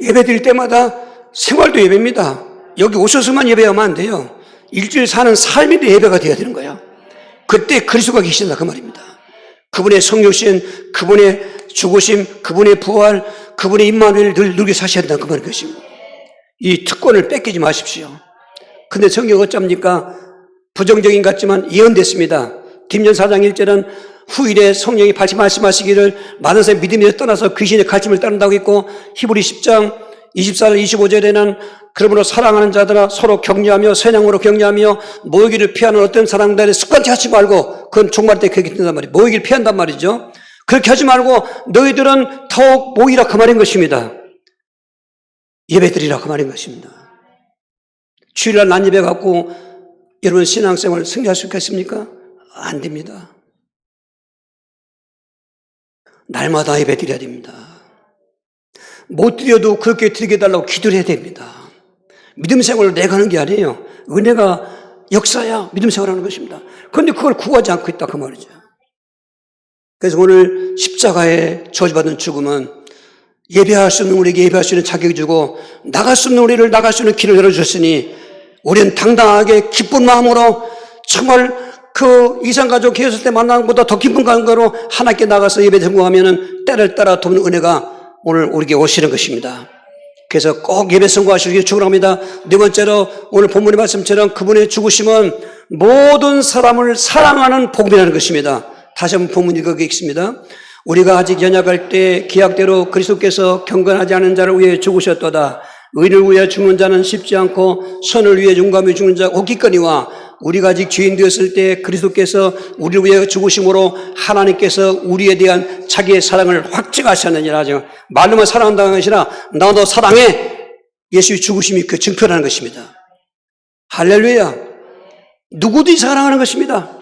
예배 드릴 때마다 생활도 예배입니다. 여기 오셔서만 예배하면 안 돼요. 일주일 사는 삶이 예배가 되어야 되는 거예요. 그때 그리스도가 계신다 그 말입니다. 그분의 성육신, 그분의 죽으심, 그분의 부활, 그분의 임마누엘을 늘 누리게 사셔야 된다 그 말인 것입니다. 이 특권을 뺏기지 마십시오. 근데 성경 어쩝니까? 부정적인 것 같지만 예언됐습니다. 김전 4장 1절은 후일에 성령이 다시 말씀하시기를 많은 사람이 믿음에서 떠나서 귀신의 가르침을 따른다고 했고 히브리 10장 24절 25절에는 그러므로 사랑하는 자들아 서로 격려하며 선양으로 격려하며 모이기를 피하는 어떤 사람들의 습관치 하지 말고 그건 종말 때 그렇게 된단 말이에요. 모이기를 피한단 말이죠. 그렇게 하지 말고 너희들은 더욱 모이라 그 말인 것입니다. 예배 드리라 그 말인 것입니다. 주일날 난 예배 갖고 여러분 신앙생활을 승리할 수 있겠습니까? 안 됩니다. 날마다 예배 드려야 됩니다. 못 드려도 그렇게 드리게 해달라고 기도를 해야 됩니다. 믿음 생활을 내가 하는 게 아니에요. 은혜가 역사야 믿음 생활하는 것입니다. 그런데 그걸 구하지 않고 있다 그 말이죠. 그래서 오늘 십자가에 저주받은 죽음은 예배할 수 있는 우리에게 예배할 수 있는 자격을 주고 나갈 수 없는 우리를 나갈 수 있는 길을 열어주셨으니 우리는 당당하게 기쁜 마음으로 정말 그 이산가족 계셨을 때 만난 것보다 더 기쁜 감각으로 하나님께 나가서 예배 성공하면은 때를 따라 돕는 은혜가 오늘 우리에게 오시는 것입니다. 그래서 꼭 예배 성공하시길 축원합니다. 네 번째로 오늘 본문의 말씀처럼 그분의 죽으심은 모든 사람을 사랑하는 복음이라는 것입니다. 다시 한번 본문 읽어보겠습니다. 우리가 아직 연약할 때 기약대로 그리스도께서 경건하지 않은 자를 위해 죽으셨도다. 의를 위해 죽는 자는 쉽지 않고 선을 위해 용감히 죽는 자 오기거니와 우리가 아직 죄인 되었을 때 그리스도께서 우리를 위해 죽으심으로 하나님께서 우리에 대한 자기의 사랑을 확증하셨느니라. 말로만 사랑한다는 것이 아니라 나도 사랑해. 예수의 죽으심이 그 증표라는 것입니다. 할렐루야. 누구든지 사랑하는 것입니다.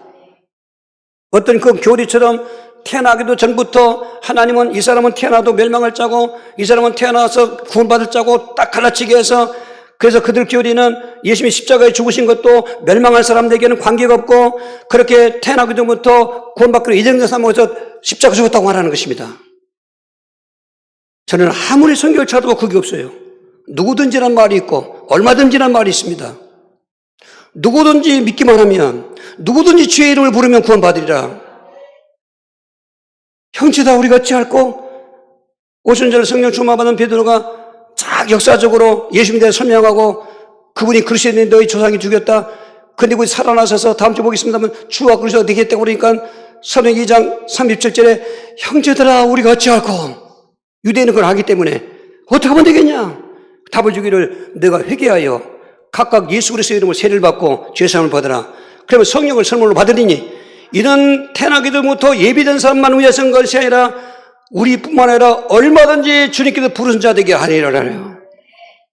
어떤 그 교리처럼 태어나기도 전부터 하나님은 이 사람은 태어나도 멸망을 짜고 이 사람은 태어나서 구원받을 짜고 딱 갈라치게 해서 그래서 그들 교리는 예수님이 십자가에 죽으신 것도 멸망할 사람들에게는 관계가 없고 그렇게 태어나기 전부터 구원받기로 예정된 사람에서 십자가 죽었다고 말하는 것입니다. 저는 아무리 성경을 찾아도 그게 없어요. 누구든지란 말이 있고 얼마든지란 말이 있습니다. 누구든지 믿기만 하면 누구든지 주의 이름을 부르면 구원받으리라. 형제다 우리가 어찌할꼬? 오순 전에 성령 충만받은 베드로가 쫙 역사적으로 예수님에 대해 설명하고 그분이 그리스도인데 너희 조상이 죽였다. 근데 그분이 살아나셔서 다음 주에 보겠습니다만 주와 그리스도가 되겠다고 그러니까 사도행 2장 37절에 형제들아 우리가 어찌할꼬? 유대인은 그걸 하기 때문에 어떻게 하면 되겠냐? 답을 주기를 내가 회개하여 각각 예수 그리스도의 이름으로 세례를 받고 죄사함을 받으라. 그러면 성령을 선물로 받으리니 이런 태어나기 전부터 예비된 사람만 위해 쓴 것이 아니라 우리뿐만 아니라 얼마든지 주님께서 부르신 자 되게 하리라요.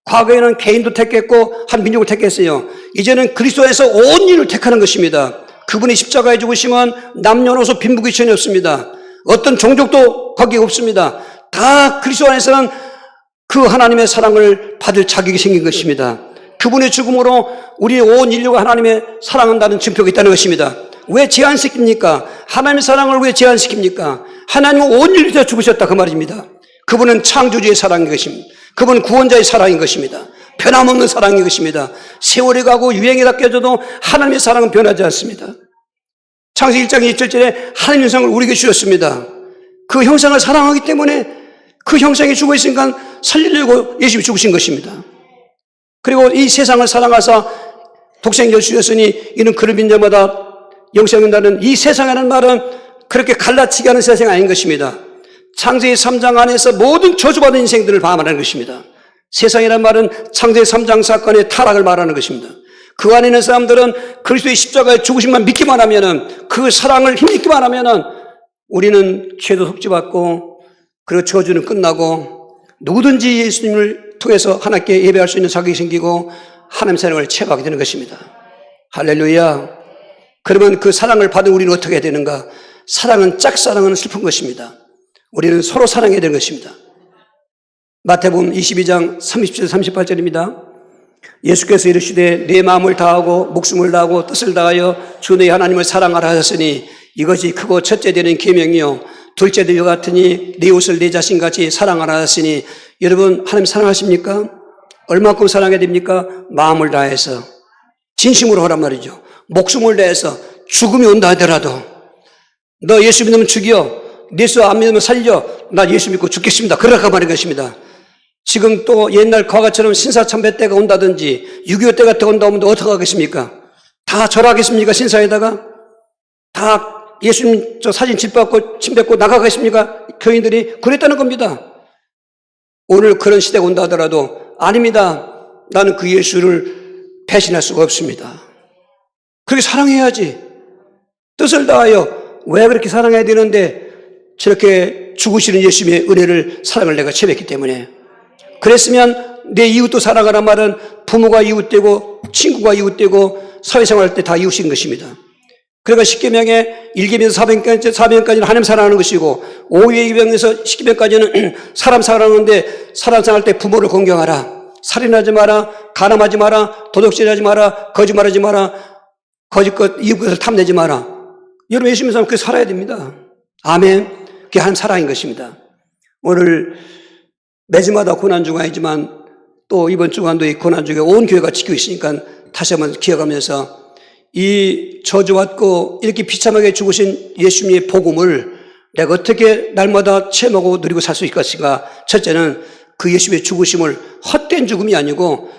과거에는 개인도 택했고 한 민족을 택했어요. 이제는 그리스도 안에서 온 인을 택하는 것입니다. 그분이 십자가에 죽으시면 남녀노소 빈부귀천이 없습니다. 어떤 종족도 거기 없습니다. 다 그리스도 안에서는 그 하나님의 사랑을 받을 자격이 생긴 것입니다. 그분의 죽음으로 우리 온 인류가 하나님의 사랑한다는 증표가 있다는 것입니다. 왜 제한시킵니까? 하나님의 사랑을 왜 제한시킵니까? 하나님은 온 인류에 대해 죽으셨다 그 말입니다. 그분은 창조주의 사랑인 것입니다. 그분은 구원자의 사랑인 것입니다. 변함없는 사랑인 것입니다. 세월이 가고 유행이 바뀌어져도 하나님의 사랑은 변하지 않습니다. 창세기 1장 1절에 하나님의 형상을 우리에게 주셨습니다. 그 형상을 사랑하기 때문에 그 형상이 죽어 있으니까 살리려고 예수님이 죽으신 것입니다. 그리고 이 세상을 사랑하사 독생자를 주셨으니 이는 그를 믿는 자마다 영생을 얻는다는 이 세상이라는 말은 그렇게 갈라치게 하는 세상이 아닌 것입니다. 창세기 3장 안에서 모든 저주받은 인생들을 말하는 것입니다. 세상이라는 말은 창세기 3장 사건의 타락을 말하는 것입니다. 그 안에 있는 사람들은 그리스도의 십자가의 죽으심만 믿기만 하면은 그 사랑을 힘입기만 하면은 우리는 죄도 속죄받고 그리고 저주는 끝나고 누구든지 예수님을 통해서 하나님께 예배할 수 있는 자격이 생기고 하나님 사랑을 체험하게 되는 것입니다. 할렐루야. 그러면 그 사랑을 받은 우리는 어떻게 해야 되는가? 사랑은 짝사랑은 슬픈 것입니다. 우리는 서로 사랑해야 되는 것입니다. 마태복음 22장 37절 38절입니다. 예수께서 이르시되 내 마음을 다하고 목숨을 다하고 뜻을 다하여 주 너희 하나님을 사랑하라 하셨으니 이것이 크고 첫째 되는 계명이요 둘째 되와 같으니 네 옷을 내 자신같이 사랑하라 하셨으니 여러분 하나님 사랑하십니까? 얼마큼 사랑해야 됩니까? 마음을 다해서 진심으로 하란 말이죠. 목숨을 다해서 죽음이 온다 하더라도 너 예수 믿으면 죽여 예수 안 믿으면 살려 나 예수 믿고 죽겠습니다. 그러라고 말하는 것입니다. 지금 또 옛날 과거처럼 신사참배 때가 온다든지 6.25 때가 온다면 어떻게 하겠습니까? 다 절하겠습니까? 신사에다가 다 예수님 저 사진 짓밟고 침 뱉고 나가겠습니까? 교인들이 그랬다는 겁니다. 오늘 그런 시대가 온다 하더라도 아닙니다. 나는 그 예수를 배신할 수가 없습니다. 그렇게 사랑해야지. 뜻을 다하여 왜 그렇게 사랑해야 되는데 저렇게 죽으시는 예수님의 은혜를 사랑을 내가 체험했기 때문에 그랬으면 내 이웃도 사랑하란 말은 부모가 이웃되고 친구가 이웃되고 사회생활 할 때 다 이웃인 것입니다. 그러니까 십계명에 1계명에서 4계명까지는 하나님 사랑하는 것이고 5계명에서 10계명까지는 사람 사랑하는데 사람 사랑할 때 부모를 공경하라. 살인하지 마라. 간음하지 마라. 도둑질하지 마라. 거짓말하지 마라. 거짓것 이웃 것을 탐내지 마라. 여러분 예수 믿는 사람 그렇게 살아야 됩니다. 아멘. 그게 한 사랑인 것입니다. 오늘 매주마다 고난주간이지만 또 이번 주간도 이 고난주간 온 교회가 지키고 있으니까 다시 한번 기억하면서 이 저주받고 이렇게 비참하게 죽으신 예수님의 복음을 내가 어떻게 날마다 체험하고 누리고 살 수 있을 것인가. 첫째는 그 예수님의 죽으심을 헛된 죽음이 아니고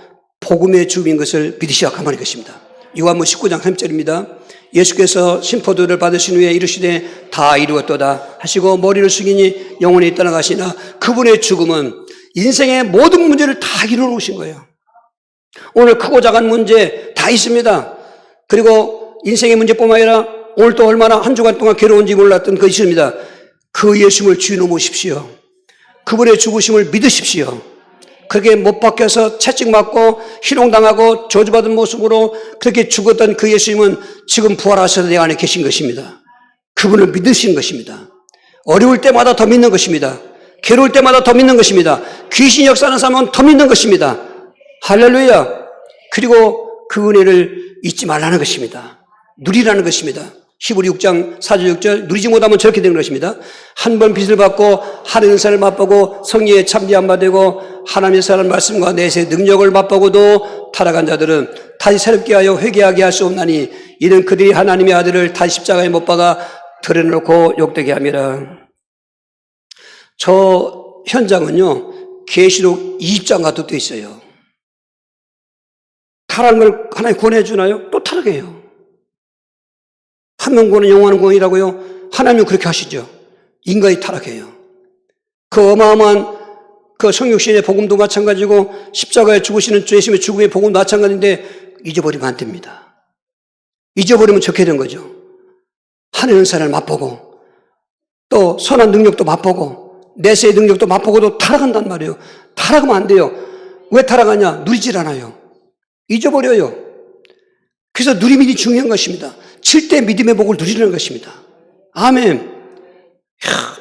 복음의 죽음인 것을 믿으시라 그 말인 것입니다. 요한복음 19장 3절입니다. 예수께서 심포도를 받으신 후에 이르시되 다 이루었도다 하시고 머리를 숙이니 영원히 떠나가시나 그분의 죽음은 인생의 모든 문제를 다 이루어놓으신 거예요. 오늘 크고 작은 문제 다 있습니다. 그리고 인생의 문제뿐만 아니라 오늘 또 얼마나 한 주간 동안 괴로운지 몰랐던 그 있습니다. 그 예수님을 주인으로 모십시오. 그분의 죽으심을 믿으십시오. 그렇게 못 박혀서 채찍맞고 희롱당하고 저주받은 모습으로 그렇게 죽었던 그 예수님은 지금 부활하셔서 내 안에 계신 것입니다. 그분을 믿으시는 것입니다. 어려울 때마다 더 믿는 것입니다. 괴로울 때마다 더 믿는 것입니다. 귀신 역사하는 사람은 더 믿는 것입니다. 할렐루야. 그리고 그 은혜를 잊지 말라는 것입니다. 누리라는 것입니다. 히브리 6장 4절 6절 누리지 못하면 저렇게 되는 것입니다. 한 번 빚을 받고 하나님의 은사를 맛보고 성령에 참여한 바 되고 하나님의 사랑 말씀과 내세 능력을 맛보고도 타락한 자들은 다시 새롭게 하여 회개하게 할 수 없나니 이는 그들이 하나님의 아들을 다시 십자가에 못 박아 드러내놓고 욕되게 함이라. 저 현장은요 계시록 20장 같은 데 있어요. 타락한 걸 하나님 권해주나요? 또 타락해요. 한 명 구원은 영원한 구원이라고요? 하나님은 그렇게 하시죠. 인간이 타락해요. 그 어마어마한 그 성육신의 복음도 마찬가지고 십자가에 죽으시는 예수님의 죽음의 복음도 마찬가지인데 잊어버리면 안 됩니다. 잊어버리면 좋게 된 거죠. 하나님의 은사를 맛보고 또 선한 능력도 맛보고 내세의 능력도 맛보고도 타락한단 말이에요. 타락하면 안 돼요. 왜 타락하냐? 누리질 않아요. 잊어버려요. 그래서 누림이 중요한 것입니다. 칠 때 믿음의 복을 누리는 것입니다. 아멘.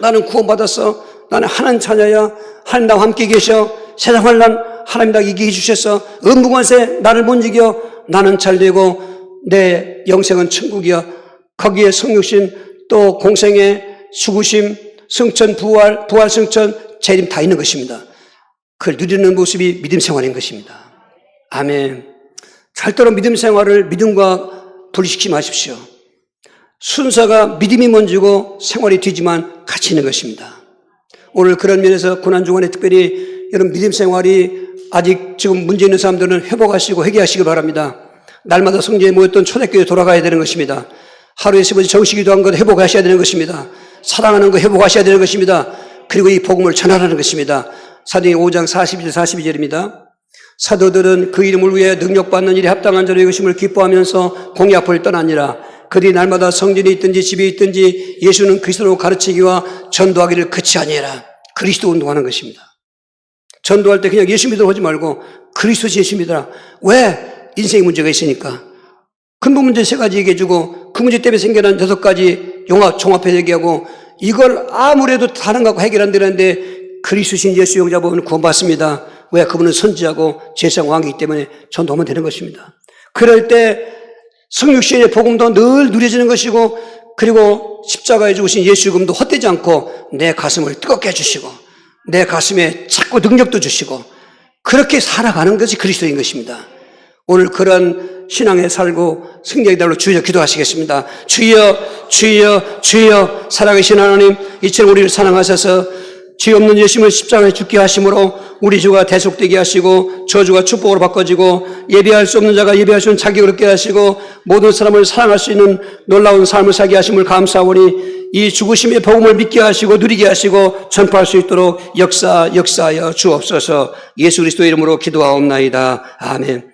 나는 구원받았어. 나는 하나님 자녀야. 하나님 나와 함께 계셔. 세상 환난 하나님 나 이기게 해주셔서 음부관세 나를 못 이겨. 나는 잘 되고 내 영생은 천국이야. 거기에 성육신 또 공생의 죽으심 승천 부활 승천 재림 다 있는 것입니다. 그걸 누리는 모습이 믿음 생활인 것입니다. 아멘. 절대로 믿음 생활을 믿음과 분리시키지 마십시오. 순서가 믿음이 먼저고 생활이 뒤지만 같이 있는 것입니다. 오늘 그런 면에서 고난주간에 특별히 여러분 믿음 생활이 아직 지금 문제 있는 사람들은 회복하시고 회개하시기 바랍니다. 날마다 성전에 모였던 초대교회에 돌아가야 되는 것입니다. 하루에 10번 정식 기도한 것 회복하셔야 되는 것입니다. 사랑하는 거 회복하셔야 되는 것입니다. 그리고 이 복음을 전하라는 것입니다. 사도행전 5장 41절 42절입니다. 사도들은 그 이름을 위해 능력받는 일에 합당한 자로 이것임을 기뻐하면서 공의 앞을 떠나니라. 그들이 날마다 성전에 있든지 집에 있든지 예수는 그리스도로 가르치기와 전도하기를 그치 아니해라. 그리스도 운동하는 것입니다. 전도할 때 그냥 예수 믿으러 오지 말고 그리스도 예수 믿으라. 왜? 인생의 문제가 있으니까. 근본 문제 3가지 얘기해주고 그 문제 때문에 생겨난 6가지 종합해 얘기하고 이걸 아무래도 다른 거하고 해결 안 되는데 그리스도신 예수 영접하면 구원받습니다. 왜? 그분은 선지자고 제사장 왕이기 때문에 전도하면 되는 것입니다. 그럴 때 성육신의 복음도 늘 누려지는 것이고 그리고 십자가에 죽으신 예수 복음도 헛되지 않고 내 가슴을 뜨겁게 해주시고 내 가슴에 자꾸 능력도 주시고 그렇게 살아가는 것이 그리스도인 것입니다. 오늘 그런 신앙에 살고 승리하게 달로 주여 기도하시겠습니다. 주여 주여 주여 살아계신 하나님 이처럼 우리를 사랑하셔서 죄 없는 예수님을 십자가에 죽게 하심으로 우리 주가 대속되게 하시고 저주가 축복으로 바꿔지고 예배할 수 없는 자가 예배할 수 있는 자격을 얻게 하시고 모든 사람을 사랑할 수 있는 놀라운 삶을 살게 하심을 감사하오니 이 죽으심의 복음을 믿게 하시고 누리게 하시고 전파할 수 있도록 역사하여 주옵소서. 예수 그리스도 이름으로 기도하옵나이다. 아멘.